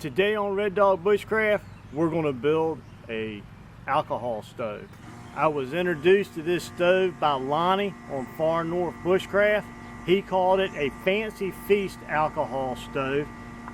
Today on Red Dog Bushcraft, we're going to build a alcohol stove. I was introduced to this stove by Lonnie on Far North Bushcraft. He called it a Fancy Feast alcohol stove,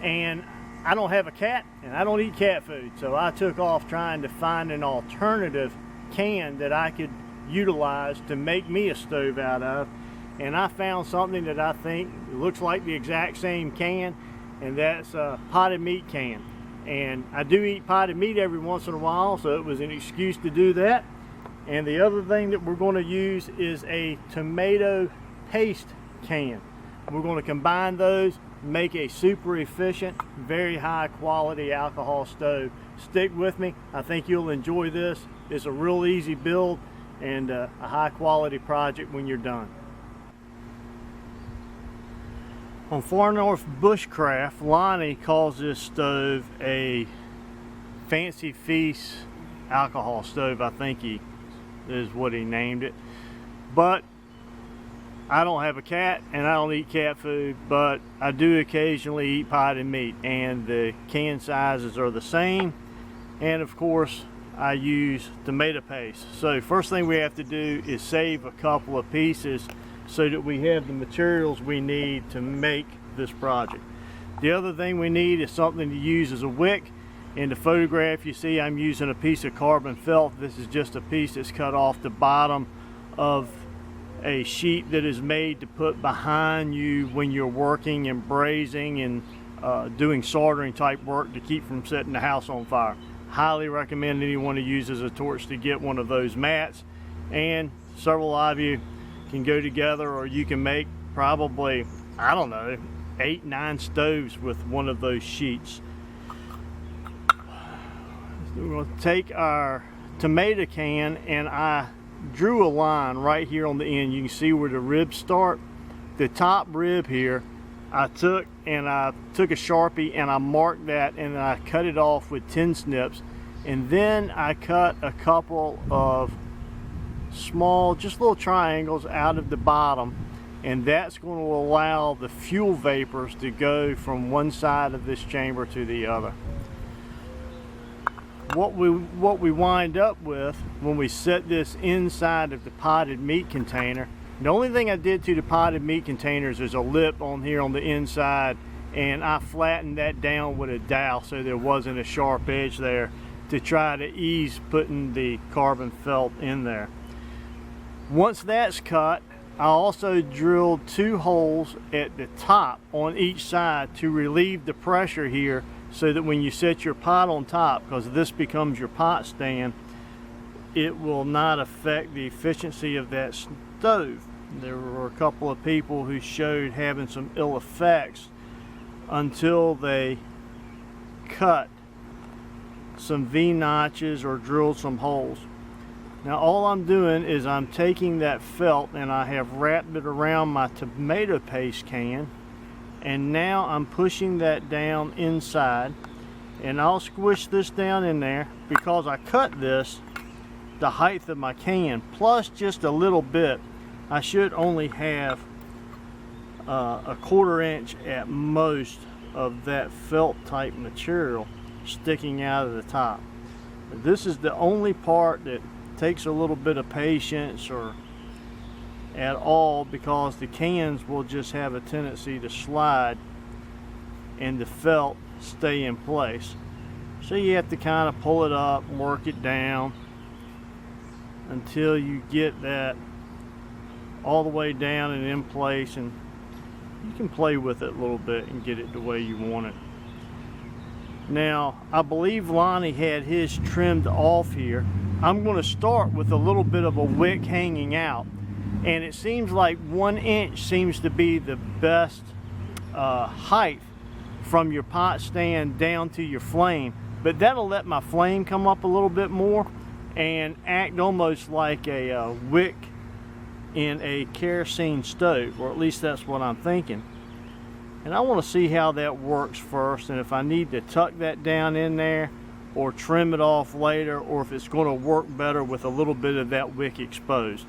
and I don't have a cat and I don't eat cat food, so I took off trying to find an alternative can that I could utilize to make me a stove out of, and I found something that I think looks like the exact same can, and that's a potted meat can. And I do eat potted meat every once in a while, so it was an excuse to do that. And the other thing that we're going to use is a tomato paste can. We're going to combine those, make a super efficient, very high quality alcohol stove. Stick with me, I think you'll enjoy this. It's a real easy build and a high quality project when you're done. On Far North Bushcraft, Lonnie calls this stove a Fancy Feast alcohol stove. I think he is what he named it. But I don't have a cat and I don't eat cat food, but I do occasionally eat potted meat, and the can sizes are the same. And of course, I use tomato paste. So first thing we have to do is save a couple of pieces so that we have the materials we need to make this project. The other thing we need is something to use as a wick. In the photograph you see I'm using a piece of carbon felt. This is just a piece that's cut off the bottom of a sheet that is made to put behind you when you're working and brazing and doing soldering type work to keep from setting the house on fire. Highly recommend anyone who uses a torch to get one of those mats, and several of you can go together, or you can make probably, I don't know, 8-9 stoves with one of those sheets. We're going to take our tomato can, and I drew a line right here on the end. You can see where the ribs start. The top rib here, I took a Sharpie and I marked that, and I cut it off with tin snips, and then I cut a couple of small, just little triangles out of the bottom, and that's going to allow the fuel vapors to go from one side of this chamber to the other. What we wind up with when we set this inside of the potted meat container, the only thing I did to the potted meat containers is a lip on here on the inside, and I flattened that down with a dowel so there wasn't a sharp edge there to try to ease putting the carbon felt in there. Once that's cut, I also drilled 2 holes at the top on each side to relieve the pressure here, so that when you set your pot on top, because this becomes your pot stand, it will not affect the efficiency of that stove. There were a couple of people who showed having some ill effects until they cut some V-notches or drilled some holes. Now all I'm doing is I'm taking that felt and I have wrapped it around my tomato paste can, and now I'm pushing that down inside, and I'll squish this down in there because I cut this the height of my can plus just a little bit. I should only have a 1/4 inch at most of that felt type material sticking out of the top. This is the only part that takes a little bit of patience or at all, because the cans will just have a tendency to slide and the felt stay in place. So you have to kind of pull it up, work it down until you get that all the way down and in place, and you can play with it a little bit and get it the way you want it. Now I believe Lonnie had his trimmed off here. I'm going to start with a little bit of a wick hanging out, and it seems like 1 inch seems to be the best height from your pot stand down to your flame, but that'll let my flame come up a little bit more and act almost like a wick in a kerosene stove, or at least that's what I'm thinking. And I want to see how that works first, and if I need to tuck that down in there or trim it off later, or if it's going to work better with a little bit of that wick exposed.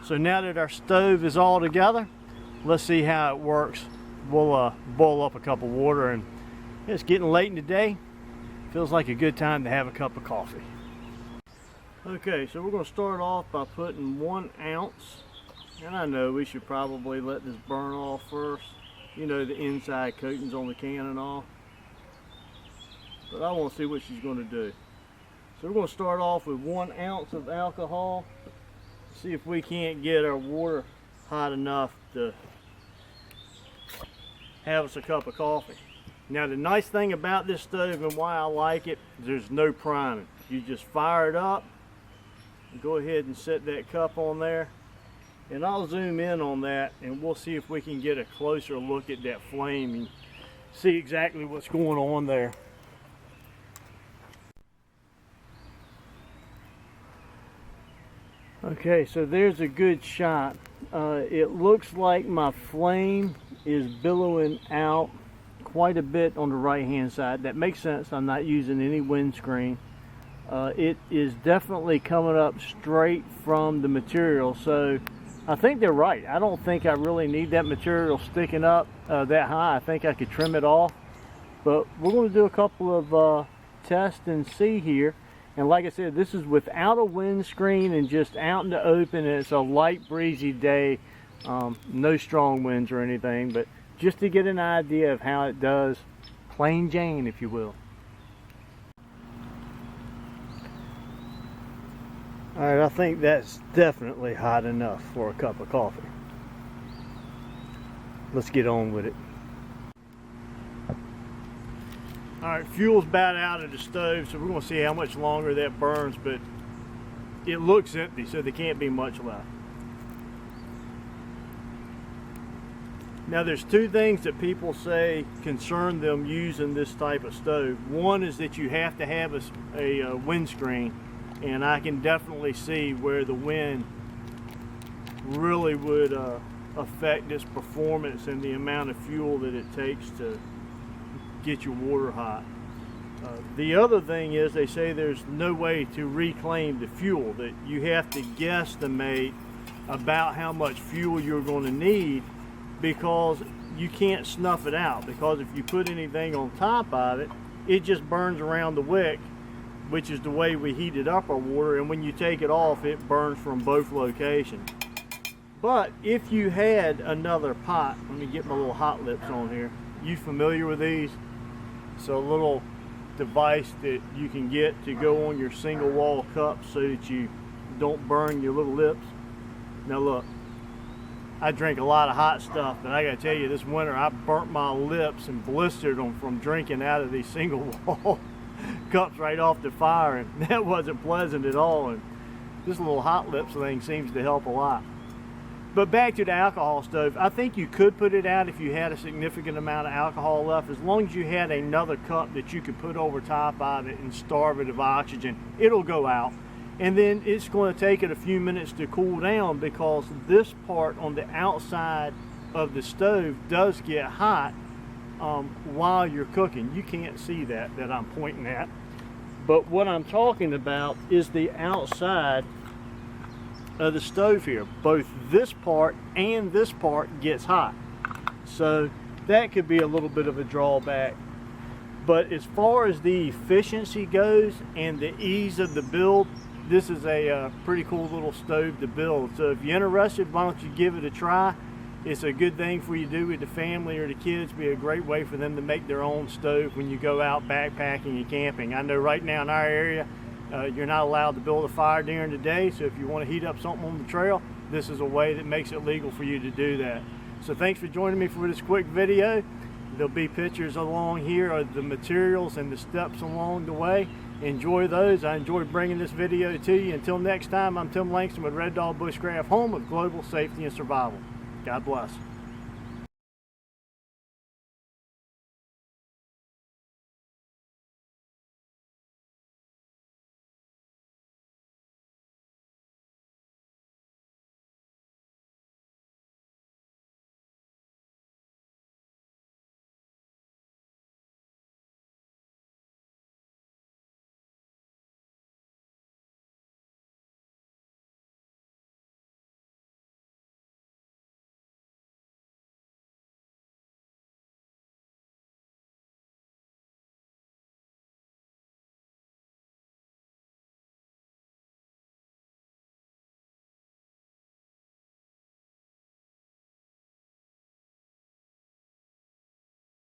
So now that our stove is all together, let's see how it works. We'll boil up a cup of water and It's getting late in the day. Feels like a good time to have a cup of coffee. Okay, so we're going to start off by putting 1 ounce. And I know we should probably let this burn off first. You know, the inside coatings on the can and all. But I want to see what she's going to do. So we're going to start off with 1 ounce of alcohol. See if we can't get our water hot enough to have us a cup of coffee. Now the nice thing about this stove and why I like it, there's no priming. You just fire it up, go ahead and set that cup on there, and I'll zoom in on that and we'll see if we can get a closer look at that flame and see exactly what's going on there. Okay, so there's a good shot. It looks like my flame is billowing out quite a bit on the right hand side. That makes sense. I'm not using any windscreen. It is definitely coming up straight from the material, so I think they're right. I don't think I really need that material sticking up that high. I think I could trim it off, but we're going to do a couple of tests and see here. And like I said, this is without a windscreen and just out in the open. It's a light breezy day, no strong winds or anything, but just to get an idea of how it does, plain Jane, if you will. All right, I think that's definitely hot enough for a cup of coffee. Let's get on with it. All right, fuel's about out of the stove, so we're going to see how much longer that burns, but it looks empty, so there can't be much left. Now there's 2 things that people say concern them using this type of stove. One is that you have to have a windscreen, and I can definitely see where the wind really would affect this performance and the amount of fuel that it takes to get your water hot. The other thing is they say there's no way to reclaim the fuel, that you have to guesstimate about how much fuel you're going to need, because you can't snuff it out, because if you put anything on top of it, it just burns around the wick, which is the way we heated up our water, and when you take it off, it burns from both locations. But if you had another pot, let me get my little hot lips on here. You familiar with these? So a little device that you can get to go on your single wall cup so that you don't burn your little lips. Now look, I drink a lot of hot stuff, but I gotta tell you, this winter I burnt my lips and blistered them from drinking out of these single wall cups right off the fire, and that wasn't pleasant at all. And this little hot lips thing seems to help a lot. But back to the alcohol stove, I think you could put it out if you had a significant amount of alcohol left, as long as you had another cup that you could put over top of it and starve it of oxygen. It'll go out. And then it's going to take it a few minutes to cool down, because this part on the outside of the stove does get hot while you're cooking. You can't see that I'm pointing at. But what I'm talking about is the outside of the stove here. Both this part and this part gets hot. So that could be a little bit of a drawback. But as far as the efficiency goes and the ease of the build, this is a pretty cool little stove to build. So if you're interested, why don't you give it a try? It's a good thing for you to do with the family or the kids. Be a great way for them to make their own stove when you go out backpacking and camping. I know right now in our area, you're not allowed to build a fire during the day, so if you want to heat up something on the trail, this is a way that makes it legal for you to do that. So thanks for joining me for this quick video. There'll be pictures along here of the materials and the steps along the way. Enjoy those. I enjoyed bringing this video to you. Until next time, I'm Tim Langston with Red Dog Bushcraft, home of global safety and survival. God bless.